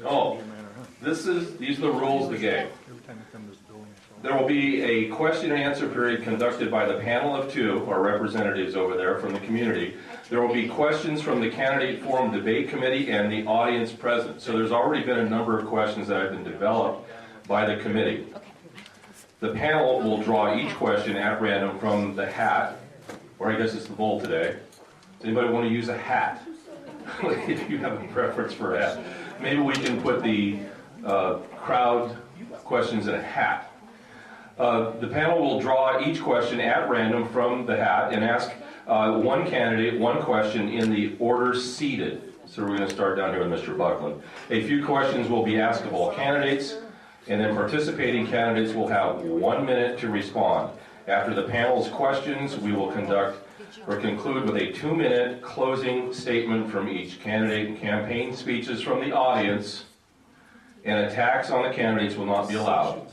Oh, these are the rules of the game. There will be a question and answer period conducted by the panel of two, our representatives over there from the community. There will be questions from the candidate forum debate committee and the audience present. So there's already been a number of questions that have been developed by the committee. The panel will draw each question at random from the hat, or I guess it's the bowl today. Does anybody want to use a hat? If you have a preference for a hat. Maybe we can put the crowd questions in a hat. The panel will draw each question at random from the hat and ask one candidate one question in the order seated. So we're going to start down here with Mr. Buckland. A few questions will be asked of all candidates, and then participating candidates will have 1 minute to respond. After the panel's questions, we will conduct or conclude with a 2-minute closing statement from each candidate, and campaign speeches from the audience, and attacks on the candidates will not be allowed.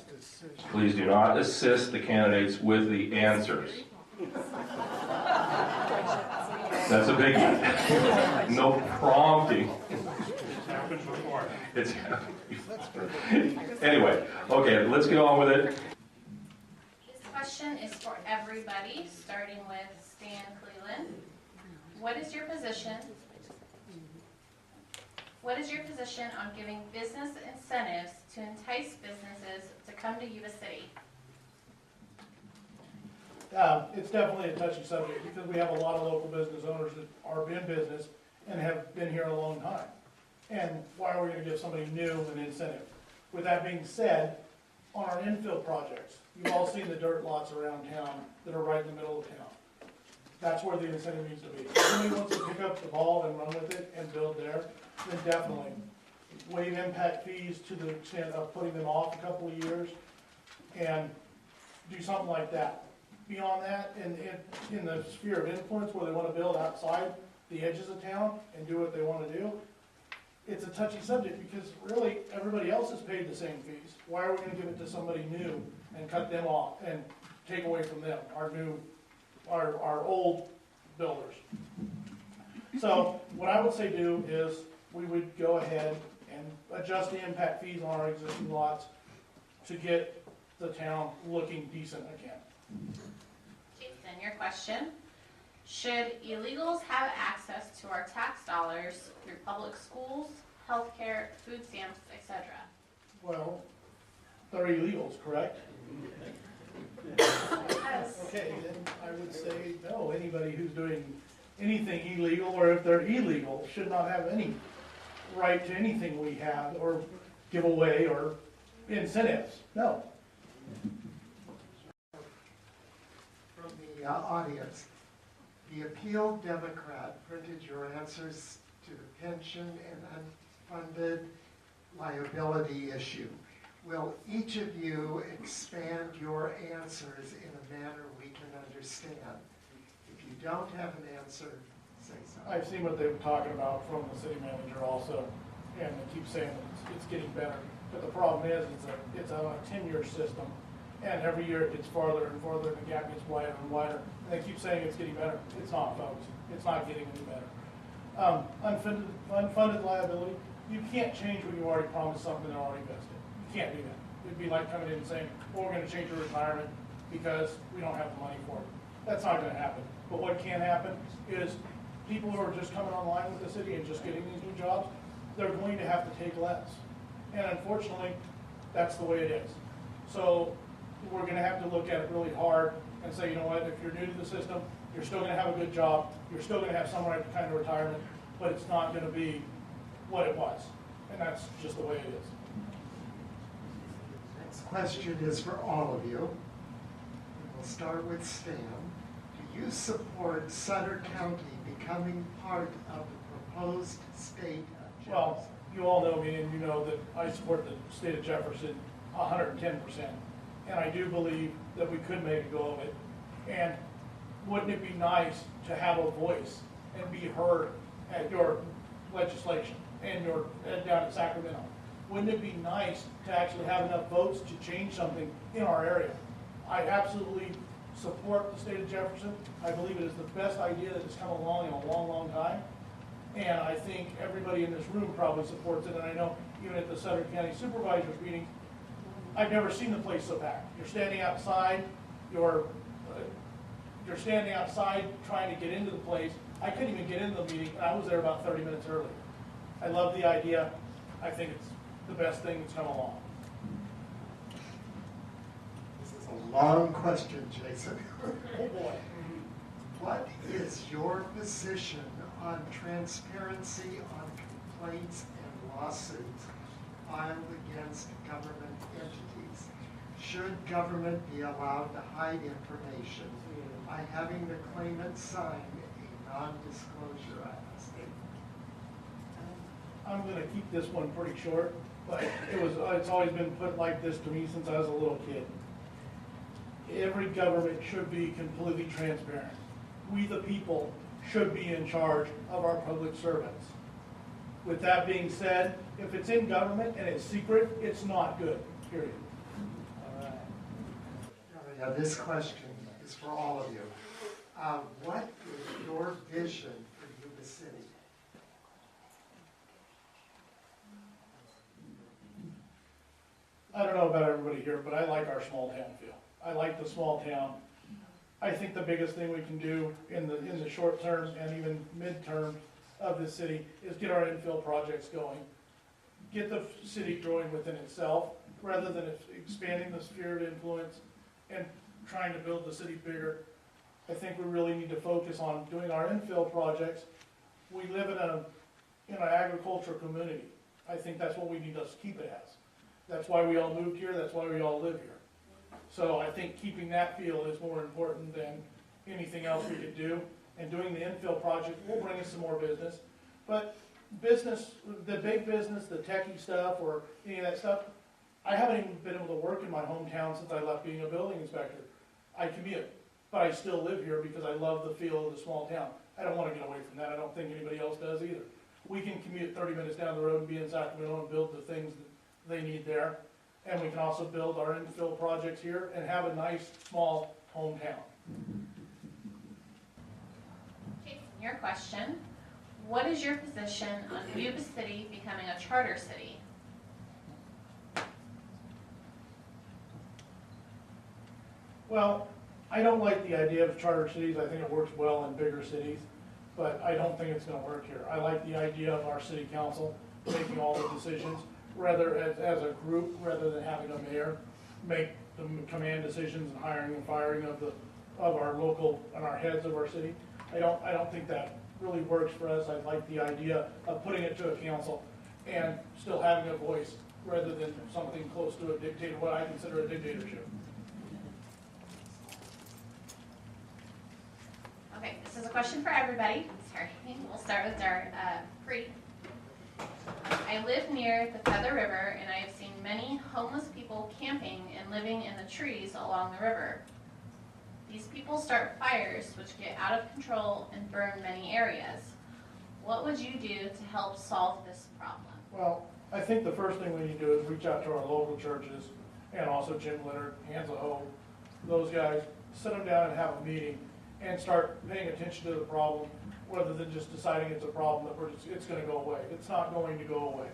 Please do not assist the candidates with the answers. That's a biggie. No prompting. It's happened before. It's happened. Anyway, okay, let's get on with it. This question is for everybody, starting with Stan Cleland. What is your position on giving business incentives to entice businesses to come to Yuba City? It's definitely a touchy subject because we have a lot of local business owners that are in business and have been here a long time. And why are we going to give somebody new an incentive? With that being said, on our infill projects, you've all seen the dirt lots around town that are right in the middle of town. That's where the incentive needs to be. If somebody wants to pick up the ball and run with it and build there, then definitely waive impact fees to the extent of putting them off a couple of years and do something like that. Beyond that, in the sphere of influence where they want to build outside the edges of town and do what they want to do, it's a touchy subject because really everybody else has paid the same fees. Why are we going to give it to somebody new and cut them off and take away from them, our old builders? So what I would say do is we would go ahead and adjust the impact fees on our existing lots to get the town looking decent again. Jason, your question. Should illegals have access to our tax dollars through public schools, healthcare, food stamps, etc.? Well, they're illegals, correct? Yes. Okay, then I would say no. Anybody who's doing anything illegal, or if they're illegal, should not have any right to anything we have, or give away, or incentives. No. From the audience, the appeal Democrat printed your answers to the pension and unfunded liability issue. Will each of you expand your answers in a manner we can understand? If you don't have an answer, say something. I've seen what they were talking about from the city manager also, and they keep saying that it's getting better. But the problem is, it's a 10-year system, and every year it gets farther and farther, and the gap gets wider and wider. And they keep saying it's getting better. It's not, folks. It's not getting any better. Unfunded liability, you can't change when you already promised something that already vested. You can't do that. It'd be like coming in and saying, well, we're going to change your retirement because we don't have the money for it. That's not going to happen. But what can happen is people who are just coming online with the city and just getting these new jobs, they're going to have to take less. And unfortunately, that's the way it is. So we're going to have to look at it really hard and say, you know what, if you're new to the system, you're still going to have a good job, you're still going to have some right to kind of retirement, but it's not going to be what it was. And that's just the way it is. Next question is for all of you. We'll start with Stan. Do you support Sutter County becoming part of the proposed state of Jefferson? Well, you all know me, and you know that I support the state of Jefferson 110%. And I do believe that we could make a go of it. And wouldn't it be nice to have a voice and be heard at your legislation and your down at Sacramento? Wouldn't it be nice to actually have enough votes to change something in our area? I absolutely support the state of Jefferson. I believe it is the best idea that has come along in a long, long time. And I think everybody in this room probably supports it, and I know even at the Sutter County Supervisors meeting, I've never seen the place so packed. You're standing outside, you're standing outside trying to get into the place. I couldn't even get into the meeting, and I was there about 30 minutes early. I love the idea. I think it's the best thing that's come along. This is a long question, Jason. Oh boy. What is your position on transparency on complaints and lawsuits filed against government entities? Should government be allowed to hide information by having the claimant sign a non-disclosure statement? I'm gonna keep this one pretty short, but it's always been put like this to me since I was a little kid. Every government should be completely transparent. We, the people, should be in charge of our public servants. With that being said, if it's in government and it's secret, it's not good, period. All right. Now, this question is for all of you. What is your vision for Yuba City? I don't know about everybody here, but I like our small town feel. I like the small town. I think the biggest thing we can do in the short term and even midterm of the city is get our infill projects going. Get the city growing within itself, rather than expanding the sphere of influence and trying to build the city bigger. I think we really need to focus on doing our infill projects. We live in an agricultural community. I think that's what we need to keep it as. That's why we all moved here, that's why we all live here. So I think keeping that feel is more important than anything else we could do. And doing the infill project will bring us some more business. But business, the big business, the techie stuff or any of that stuff, I haven't even been able to work in my hometown since I left being a building inspector. I commute, but I still live here because I love the feel of the small town. I don't want to get away from that. I don't think anybody else does either. We can commute 30 minutes down the road and be in Sacramento and build the things that they need there. And we can also build our infill projects here and have a nice, small hometown. Jason, your question. What is your position on Yuba City becoming a charter city? Well, I don't like the idea of charter cities. I think it works well in bigger cities, but I don't think it's going to work here. I like the idea of our city council making all the decisions, rather as a group, rather than having a mayor make the command decisions and hiring and firing of our local and our heads of our city. I don't think that really works for us. I like the idea of putting it to a council and still having a voice, rather than something close to a dictator, what I consider a dictatorship. Okay, this is a question for everybody. Sorry, we'll start with Pre. I live near the Feather River, and I have seen many homeless people camping and living in the trees along the river. These people start fires which get out of control and burn many areas. What would you do to help solve this problem? Well, I think the first thing we need to do is reach out to our local churches and also Jim Leonard, Hands of Hope, those guys, sit them down and have a meeting and start paying attention to the problem, rather than just deciding it's a problem that it's going to go away. It's not going to go away.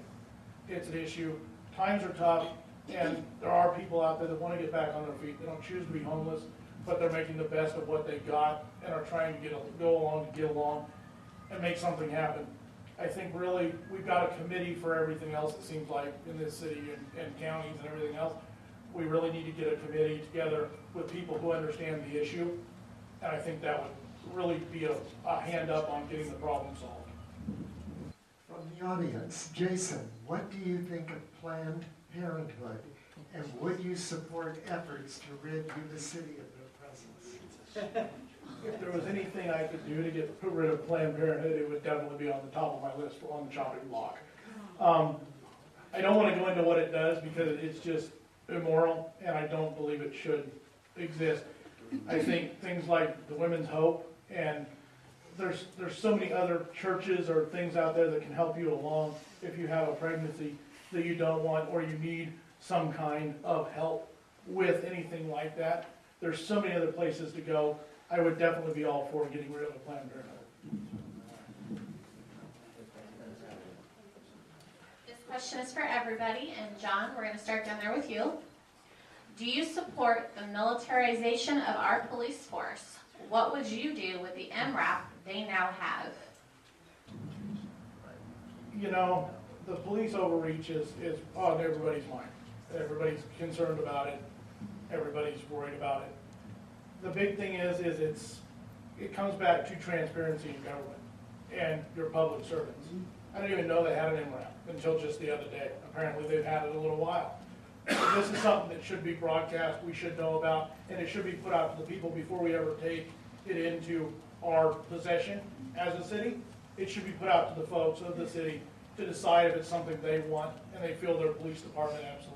It's an issue. Times are tough, and there are people out there that want to get back on their feet. They don't choose to be homeless, but they're making the best of what they got and are trying to get along and make something happen. I think really we've got a committee for everything else, it seems like, in this city and counties and everything else. We really need to get a committee together with people who understand the issue, and I think that would really be a hand up on getting the problem solved. From the audience, Jason, what do you think of Planned Parenthood, and would you support efforts to rid Yuba City of their presence? If there was anything I could do to get rid of Planned Parenthood, it would definitely be on the top of my list on the chopping block. I don't want to go into what it does because it's just immoral, and I don't believe it should exist. I think things like the Women's Hope, and there's so many other churches or things out there that can help you along if you have a pregnancy that you don't want, or you need some kind of help with anything like that. There's so many other places to go. I would definitely be all for getting rid of a Planned Parenthood. question is for everybody, and John, we're going to start down there with you. Do you support the militarization of our police force? What would you do with the MRAP they now have? You know, the police overreach is on everybody's mind. Everybody's concerned about it. Everybody's worried about it. The big thing is it comes back to transparency in government and your public servants. I didn't even know they had an MRAP until just the other day. Apparently they've had it a little while. This is something that should be broadcast, we should know about, and it should be put out to the people before we ever take it into our possession as a city. It should be put out to the folks of the city to decide if it's something they want and they feel their police department absolutely